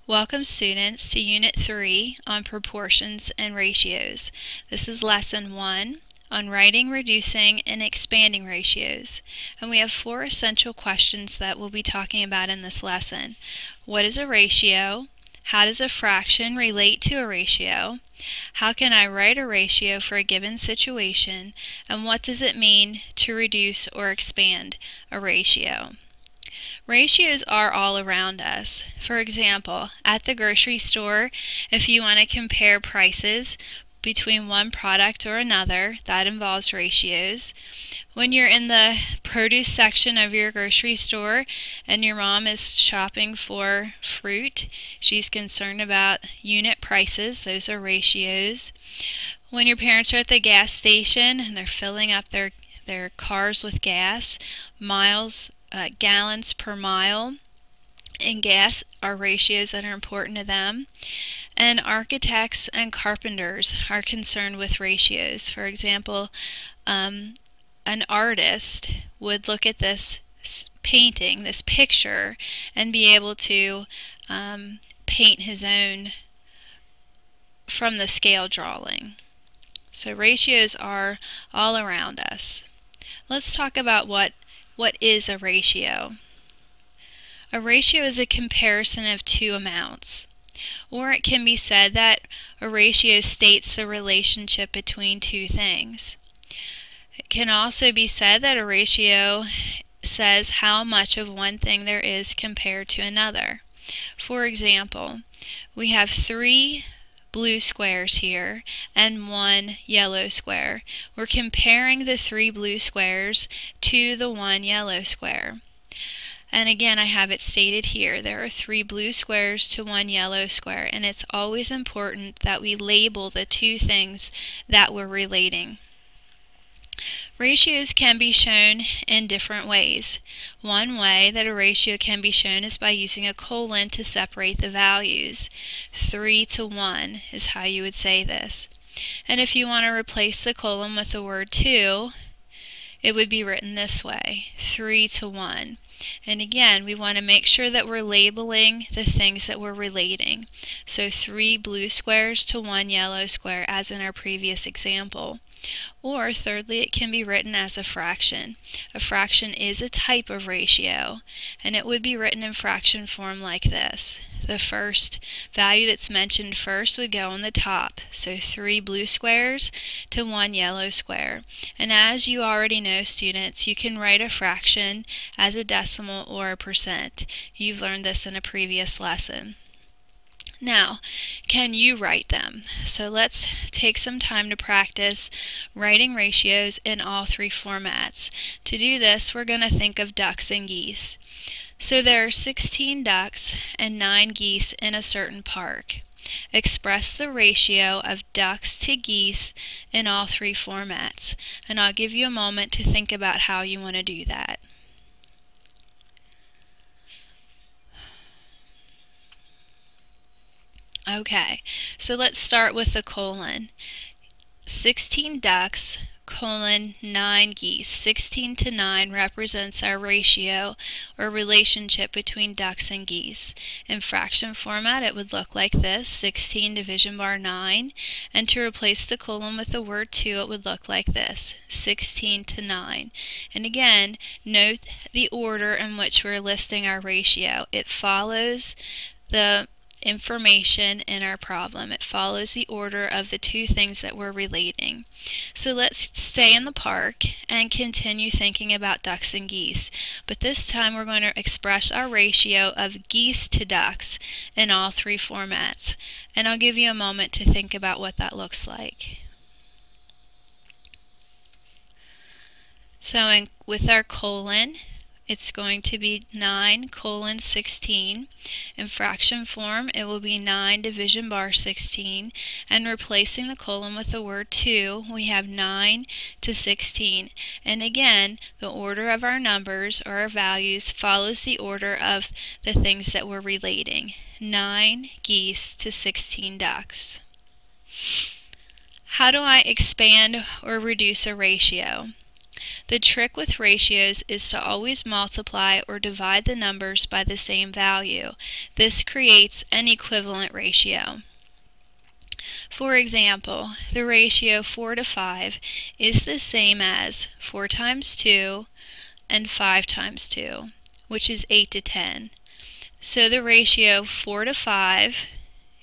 Welcome students to Unit 3 on proportions and ratios. This is Lesson 1 on writing, reducing, and expanding ratios. And we have 4 essential questions that we'll be talking about in this lesson. What is a ratio? How does a fraction relate to a ratio? How can I write a ratio for a given situation? And what does it mean to reduce or expand a ratio? Ratios are all around us. For example, at the grocery store, if you want to compare prices between one product or another, that involves ratios. When you're in the produce section of your grocery store and your mom is shopping for fruit, she's concerned about unit prices, those are ratios. When your parents are at the gas station and they're filling up their cars with gas, gallons per mile in gas are ratios that are important to them. And architects and carpenters are concerned with ratios. For example, an artist would look at this painting, this picture, and be able to paint his own from the scale drawing. So ratios are all around us. Let's talk about what is a ratio. A ratio is a comparison of two amounts. Or it can be said that a ratio states the relationship between two things. It can also be said that a ratio says how much of one thing there is compared to another. For example, we have 3 blue squares here and 1 yellow square. We're comparing the 3 blue squares to the 1 yellow square. And again, I have it stated here, there are 3 blue squares to 1 yellow square, and it's always important that we label the two things that we're relating. Ratios can be shown in different ways. One way that a ratio can be shown is by using a colon to separate the values. 3 to 1 is how you would say this. And if you want to replace the colon with the word 2, it would be written this way, 3 to 1. And again, we want to make sure that we're labeling the things that we're relating. So 3 blue squares to 1 yellow square, as in our previous example. Or thirdly, it can be written as a fraction. A fraction is a type of ratio, and it would be written in fraction form like this. The first value that's mentioned first would go on the top, so 3 blue squares to 1 yellow square. And as you already know, students, you can write a fraction as a decimal or a percent. You've learned this in a previous lesson. Now, can you write them? So let's take some time to practice writing ratios in all 3 formats. To do this, we're going to think of ducks and geese. So there are 16 ducks and 9 geese in a certain park. Express the ratio of ducks to geese in all 3 formats. And I'll give you a moment to think about how you want to do that. Okay, so let's start with the colon. 16 ducks, colon, 9 geese. 16 to 9 represents our ratio or relationship between ducks and geese. In fraction format, it would look like this, 16 division bar 9. And to replace the colon with the word 2, it would look like this, 16 to 9. And again, note the order in which we're listing our ratio. It follows the information in our problem. It follows the order of the two things that we're relating. So let's stay in the park and continue thinking about ducks and geese. But this time we're going to express our ratio of geese to ducks in all 3 formats. And I'll give you a moment to think about what that looks like. So with our colon, it's going to be 9 colon 16. In fraction form, it will be 9 division bar 16. And replacing the colon with the word 2, we have 9 to 16. And again, the order of our numbers or our values follows the order of the things that we're relating. 9 geese to 16 ducks. How do I expand or reduce a ratio? The trick with ratios is to always multiply or divide the numbers by the same value. This creates an equivalent ratio. For example, the ratio 4 to 5 is the same as 4 times 2 and 5 times 2, which is 8 to 10. So the ratio 4 to 5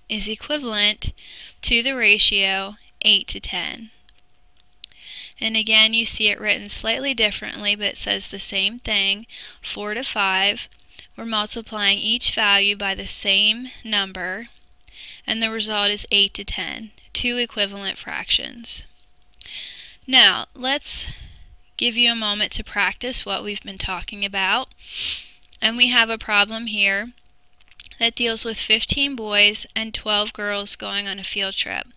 is equivalent to the ratio 8 to 10. And again, you see it written slightly differently, but it says the same thing. 4 to 5, we're multiplying each value by the same number, and the result is 8 to 10, two equivalent fractions. Now, let's give you a moment to practice what we've been talking about. And we have a problem here that deals with 15 boys and 12 girls going on a field trip.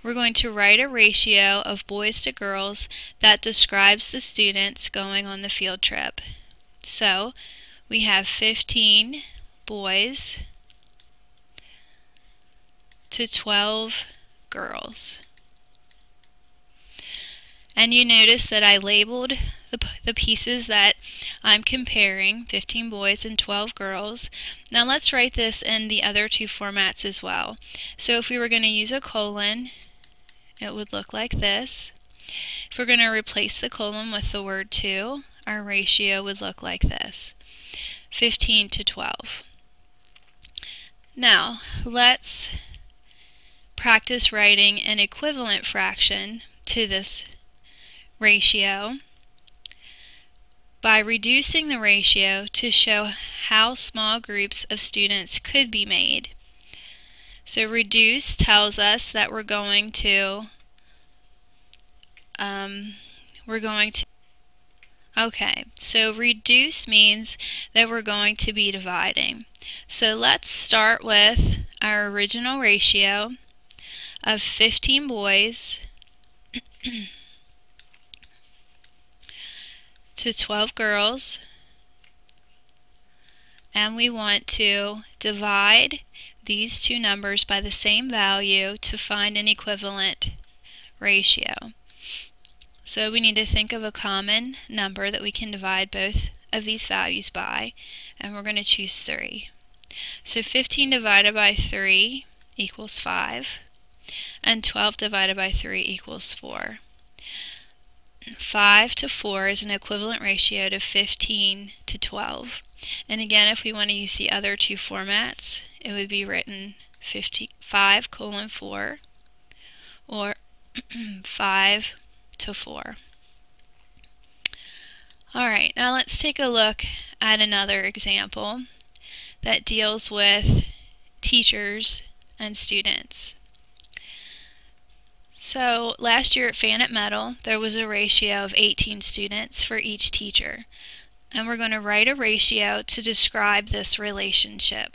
We're going to write a ratio of boys to girls that describes the students going on the field trip. So, we have 15 boys to 12 girls. And you notice that I labeled the pieces that I'm comparing, 15 boys and 12 girls. Now let's write this in the other two formats as well. So if we were going to use a colon, it would look like this. If we're going to replace the colon with the word 2, our ratio would look like this, 15 to 12. Now, let's practice writing an equivalent fraction to this ratio by reducing the ratio to show how small groups of students could be made. So reduce tells us that we're going to okay, so reduce means that we're going to be dividing. So let's start with our original ratio of 15 boys to 12 girls, and we want to divide these two numbers by the same value to find an equivalent ratio. So we need to think of a common number that we can divide both of these values by, and we're going to choose 3. So 15 divided by 3 equals 5, and 12 divided by 3 equals 4. 5 to 4 is an equivalent ratio to 15 to 12. And again, if we want to use the other two formats, it would be written 5 colon 4 or 5 to 4. Alright, now let's take a look at another example that deals with teachers and students. So last year at Fannett Metal, there was a ratio of 18 students for each teacher. And we're going to write a ratio to describe this relationship.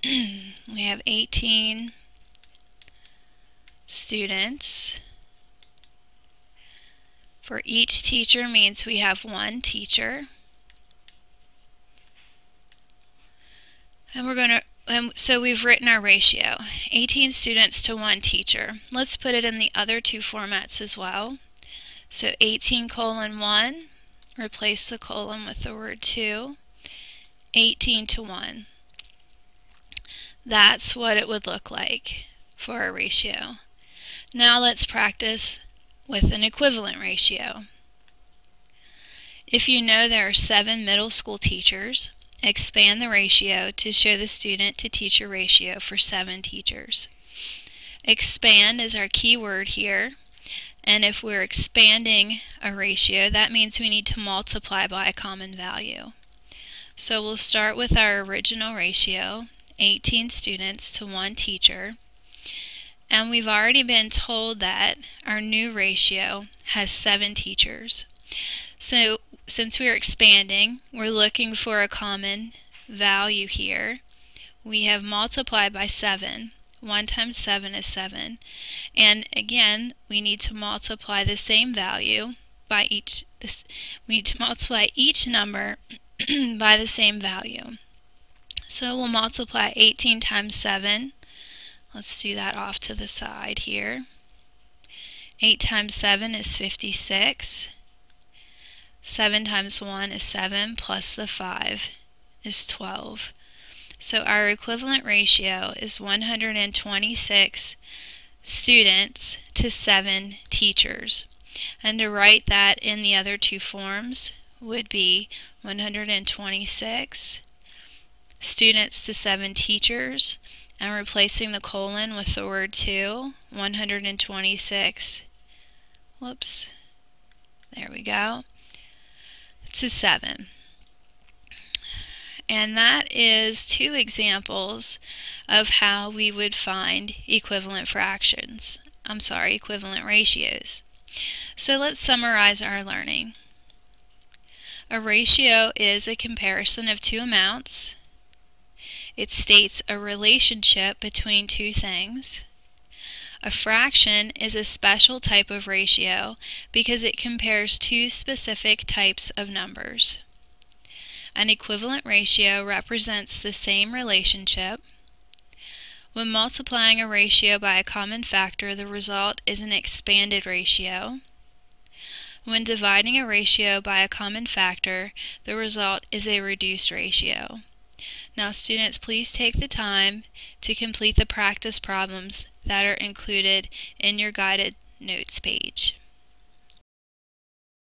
We have 18 students. For each teacher means we have one teacher. And we're going to so we've written our ratio, 18 students to one teacher. Let's put it in the other two formats as well. So 18 colon 1, replace the colon with the word 2, 18 to 1. That's what it would look like for our ratio. Now let's practice with an equivalent ratio. If you know there are 7 middle school teachers, expand the ratio to show the student to teacher ratio for 7 teachers. Expand is our key word here, and if we're expanding a ratio, that means we need to multiply by a common value. So we'll start with our original ratio, 18 students to one teacher, and we've already been told that our new ratio has 7 teachers. So since we're expanding, we're looking for a common value here. We have multiplied by 7. 1 times 7 is 7. And again, we need to multiply the same value by each number by the same value. So we'll multiply 18 times 7. Let's do that off to the side here. 8 times 7 is 56. 7 times 1 is 7, plus the 5 is 12. So our equivalent ratio is 126 students to 7 teachers. And to write that in the other two forms would be 126 students to 7 teachers, and replacing the colon with the word to, 126, whoops, there we go, to 7. And that is 2 examples of how we would find equivalent ratios. So let's summarize our learning. A ratio is a comparison of 2 amounts. It states a relationship between 2 things. A fraction is a special type of ratio because it compares 2 specific types of numbers. An equivalent ratio represents the same relationship. When multiplying a ratio by a common factor, the result is an expanded ratio. When dividing a ratio by a common factor, the result is a reduced ratio. Now students, please take the time to complete the practice problems that are included in your guided notes page.